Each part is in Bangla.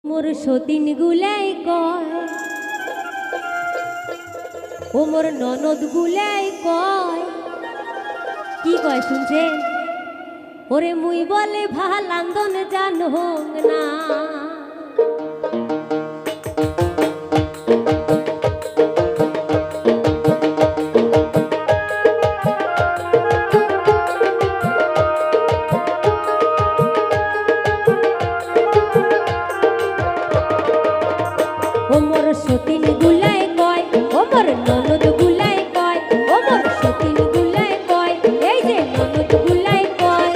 মোর সতীন গুলাই কয়, ও মোর ননদ গুলাই কয়, কি কয় শুনছে? ওরে মুই বলে ভাল আন্দন জানহং না। ও মোর সতীন গুলাই কয়, ও মোর ননদ গুলাই কয়, ও মোর সতীন গুলাই কয়, এই যে ননদ গুলাই কয়,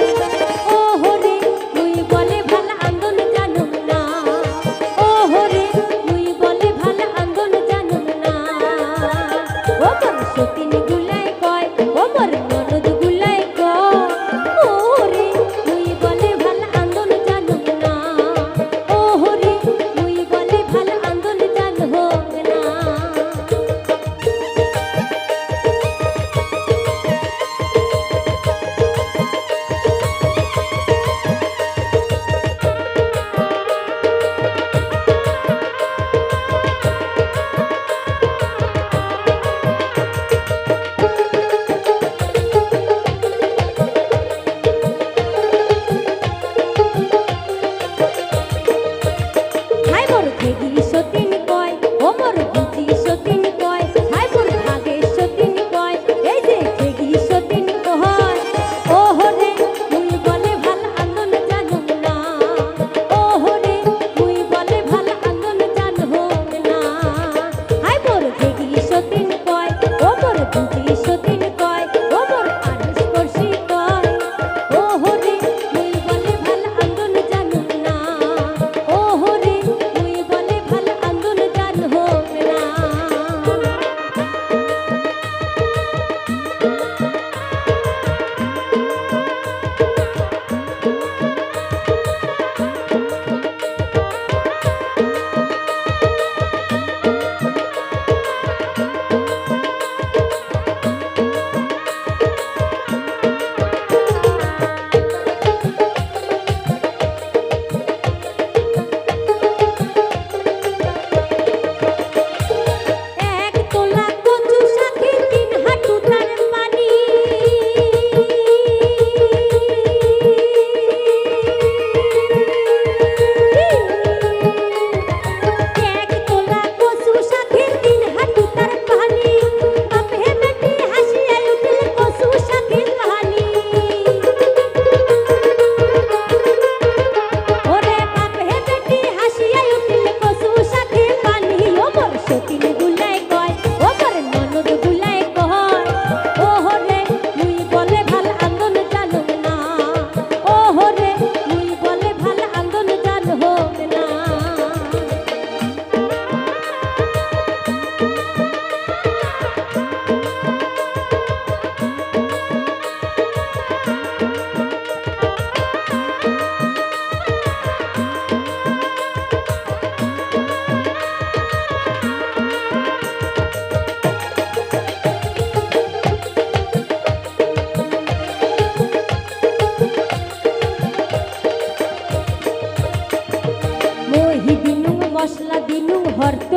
ও হরে মুই বলে ভাল আন্দন জানুম না, ও হরে মুই বলে ভাল আন্দন জানুম না। ও মোর সতীন গুলাই কয়, ও মোর ননদ গুলাই কয়, ও হরে মুই বলে ভাল আন্দন জানুম না, ও হরে মুই বলে ভাল আন্দন জানহং না। হাই মোর খেগি সতীন কয়, ও মোর বুঝি সতীন কয়, হাই মোর ভাগে সতীন কয়, এই যে খেগি সতীন কয়, ও হরে মুই বলে ভাল আন্দন জানুম না, ও হরে মুই বলে ভাল আন্দন জানহং না। হাই মোর খেগি সতীন কয়, ও মোর বুঝি সতীন কয়, ও মোর আরশ পড়শি কয়, ও হরে মুই বলে ভাল আন্দন জানুম না, ও হরে মুই বলে ভাল আন্দন জানহং না। এক তোলা কচু শাকে ৩ হাঁটু তার পানি, এক তোলা কচু শাকে ৩ হাঁটু তার পানি, বাপে বেটি হাসিয়া লুটিল কচু শাকের পানি। ওরে বাপে বেটি হাসিয়া লুটিল কচু শাকের পানি। ও মোর সতীন গুলাই কয়, ও মোর ননদ গুলাই কয়, ও হরে মুই বলে ভাল আন্দন জানুম না, ও হরে মুই বলে ভাল আন্দন জানহং না। মহি দিনুং মশলা দিনুং হরত